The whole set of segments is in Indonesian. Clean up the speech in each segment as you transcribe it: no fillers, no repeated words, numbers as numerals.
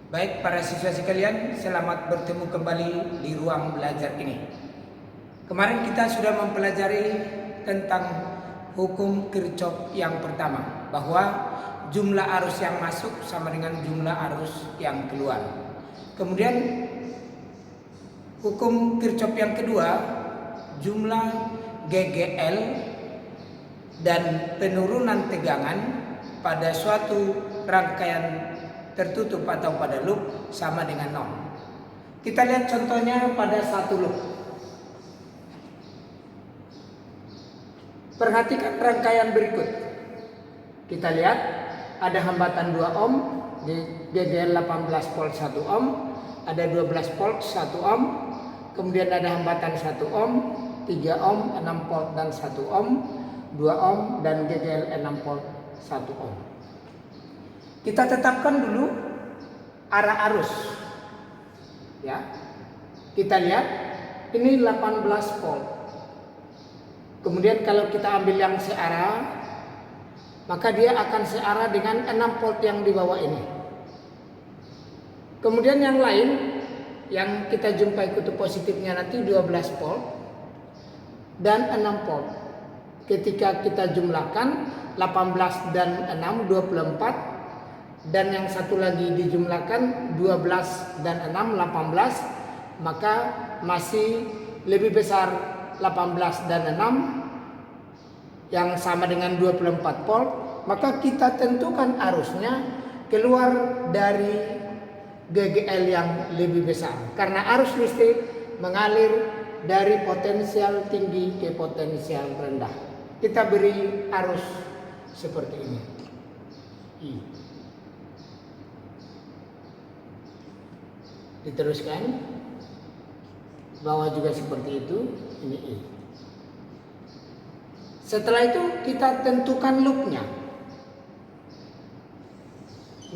Baik para siswa sekalian, selamat bertemu kembali di ruang belajar ini. Kemarin kita sudah mempelajari tentang hukum Kirchhoff yang pertama, bahwa jumlah arus yang masuk sama dengan jumlah arus yang keluar. Kemudian hukum Kirchhoff yang kedua, jumlah GGL dan penurunan tegangan pada suatu rangkaian tertutup atau pada loop sama dengan 0. Kita lihat contohnya pada satu loop. Perhatikan rangkaian berikut. Kita lihat ada hambatan 2 ohm di GGL 18 volt 1 ohm, ada 12 volt 1 ohm, kemudian ada hambatan 1 ohm, 3 ohm, 6 volt dan 1 ohm, 2 ohm dan GGL 6 volt 1 ohm. Kita tetapkan dulu arah arus. Ya. Kita lihat ini 18 volt. Kemudian kalau kita ambil yang searah, maka dia akan searah dengan 6 volt yang di bawah ini. Kemudian yang lain yang kita jumpai kutub positifnya nanti 12 volt dan 6 volt. Ketika kita jumlahkan 18 dan 6 24, dan yang satu lagi dijumlahkan 12 dan 6 18, maka masih lebih besar 18 dan 6 yang sama dengan 24 volt. Maka kita tentukan arusnya keluar dari GGL yang lebih besar, karena arus listrik mengalir dari potensial tinggi ke potensial rendah. Kita beri arus seperti ini, I. Diteruskan, bawah juga seperti itu, ini I. Setelah itu kita tentukan loopnya.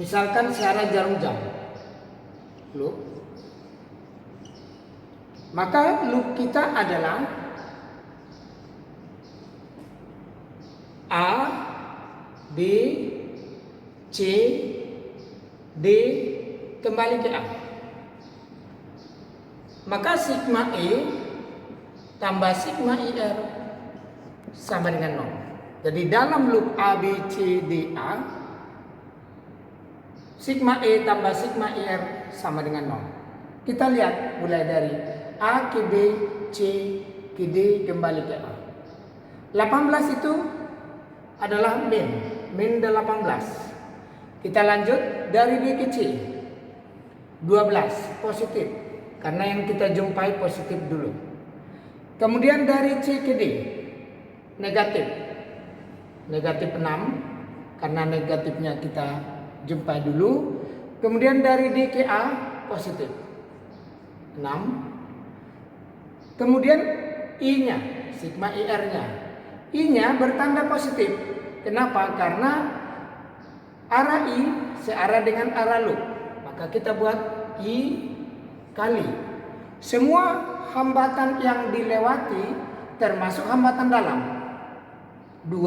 Misalkan searah jarum jam, loop. Maka loop kita adalah A, B, C, D, kembali ke A. Maka sigma E tambah sigma IR sama dengan 0. Jadi dalam loop A, B, C, D, A, sigma E tambah sigma IR sama dengan 0. Kita lihat mulai dari A ke B, C ke D, kembali ke A. 18 itu adalah min 18. Kita lanjut dari B ke C. 12 positif, karena yang kita jumpai positif dulu. Kemudian dari C ke D negatif. Negatif 6, karena negatifnya kita jumpai dulu. Kemudian dari D ke A positif 6. Kemudian I-nya, sigma IR-nya. I-nya bertanda positif. Kenapa? Karena arah I searah dengan arah loop. Maka kita buat I kali semua hambatan yang dilewati, termasuk hambatan dalam. 2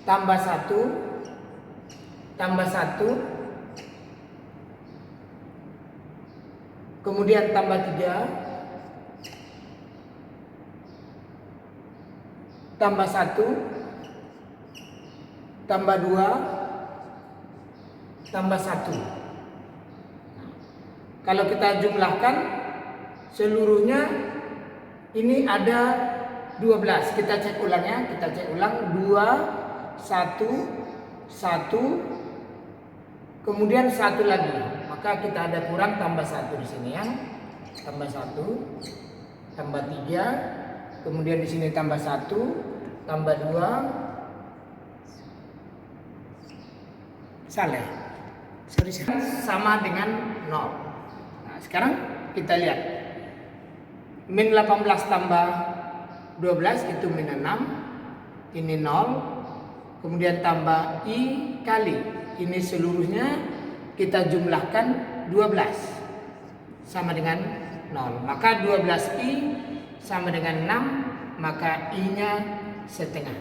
tambah 1 tambah 1, kemudian tambah 3 tambah 1 tambah 2 tambah 1. Kalau kita jumlahkan seluruhnya ini ada 12. Kita cek ulang ya, kita cek ulang 2 1 1, kemudian 1 lagi. Maka kita ada kurang tambah 1 di sini ya. Tambah 1 tambah 3, kemudian di sini tambah 1 tambah 2 salah. Sama dengan 0. Sekarang kita lihat min 18 tambah 12 itu min 6, ini 0, kemudian tambah I kali ini seluruhnya kita jumlahkan 12 sama dengan 0. Maka 12I sama dengan 6, maka I-nya setengah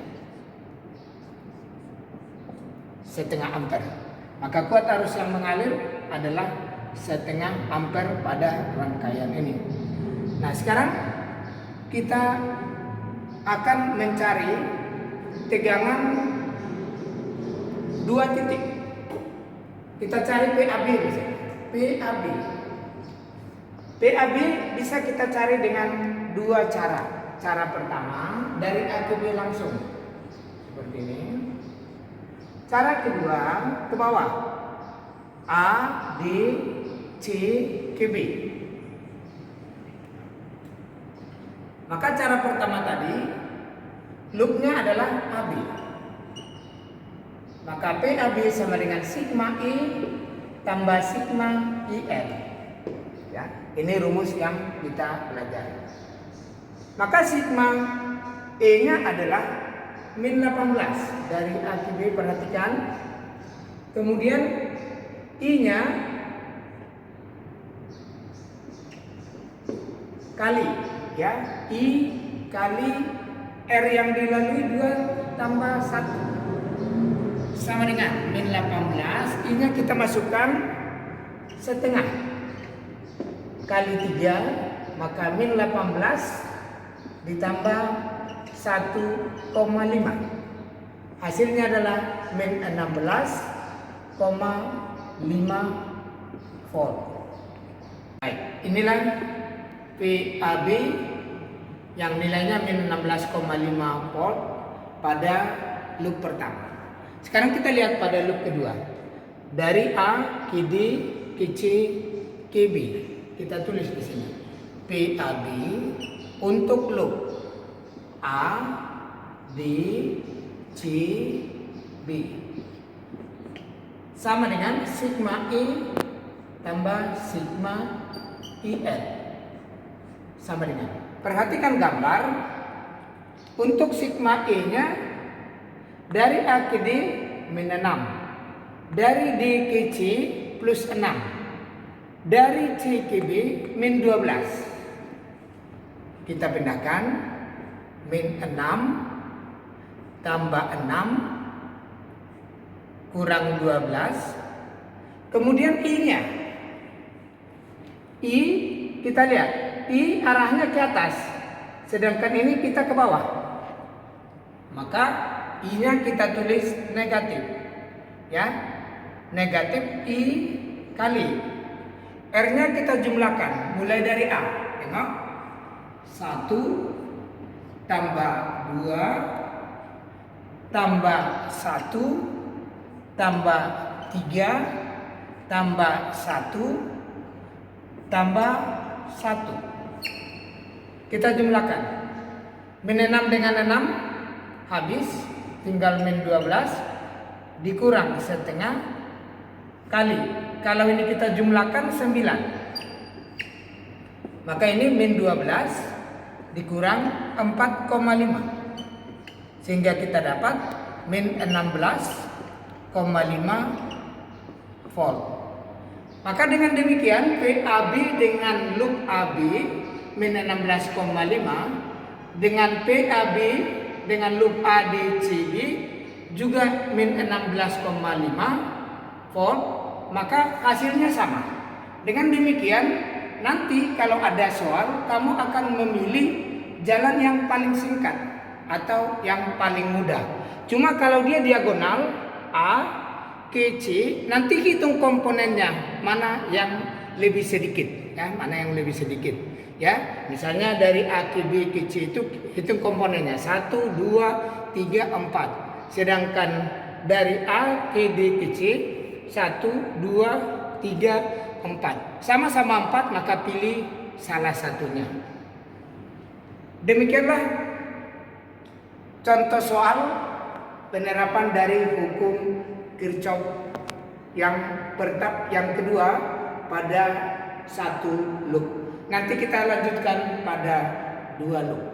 ampere. Maka kuat arus yang mengalir adalah setengah ampere pada rangkaian ini. Nah, sekarang kita akan mencari tegangan 2 titik. Kita cari PAB misalnya. PAB. PAB bisa kita cari dengan 2 cara. Cara pertama dari A ke B langsung. Seperti ini. Cara kedua ke bawah. A, D, C, ke B. Maka cara pertama tadi loopnya adalah AB. Maka PAB sama dengan sigma E tambah sigma IL. Ya, ini rumus yang kita pelajari. Maka sigma E-nya adalah min 18 dari A ke B, perhatikan. Kemudian I-nya kali, ya, I kali R yang dilalui 2 tambah 1 sama dengan min 18. I-nya kita masukkan setengah kali 3, maka min 18 ditambah 1,5. Hasilnya adalah min 16,5 volt. Baik, inilah PAB yang nilainya min 16,5 volt pada loop pertama. Sekarang kita lihat pada loop kedua. Dari A ke D ke C ke B. Kita tulis di sini. PAB untuk loop A, D, C, B sama dengan sigma E tambah sigma IL sama dengan. Perhatikan gambar. Untuk sigma E nya dari A ke D min 6, dari D ke C plus 6, dari C ke B min 12. Kita pindahkan min 6 tambah 6 kurang 12. Kemudian I-nya. I kita lihat, I arahnya ke atas, sedangkan ini kita ke bawah. Maka I-nya kita tulis negatif. Ya. Negatif I kali R-nya kita jumlahkan mulai dari A. Tengok. 1 tambah 2 tambah 1 tambah 3 tambah 1 tambah 1. Kita jumlahkan. Min 6 dengan 6 habis, tinggal min 12 dikurang setengah kali. Kalau ini kita jumlahkan 9. Maka ini min 12 dikurang 4,5 sehingga kita dapat min 16,5 volt. Maka dengan demikian PAB dengan loop AB min 16,5 dengan PAB dengan loop ADCB juga min 16,5 volt, maka hasilnya sama. Dengan demikian nanti kalau ada soal, kamu akan memilih jalan yang paling singkat atau yang paling mudah. Cuma kalau dia diagonal A ke C, nanti hitung komponennya mana yang lebih sedikit, ya, mana yang lebih sedikit, ya. Misalnya dari A ke B ke C itu hitung komponennya 1, 2, 3, 4. Sedangkan dari A ke D ke C 1, 2, 3, 4. Sama-sama 4, maka pilih salah satunya. Demikianlah contoh soal penerapan dari hukum Kirchhoff yang kedua pada satu loop. Nanti kita lanjutkan pada 2 loop.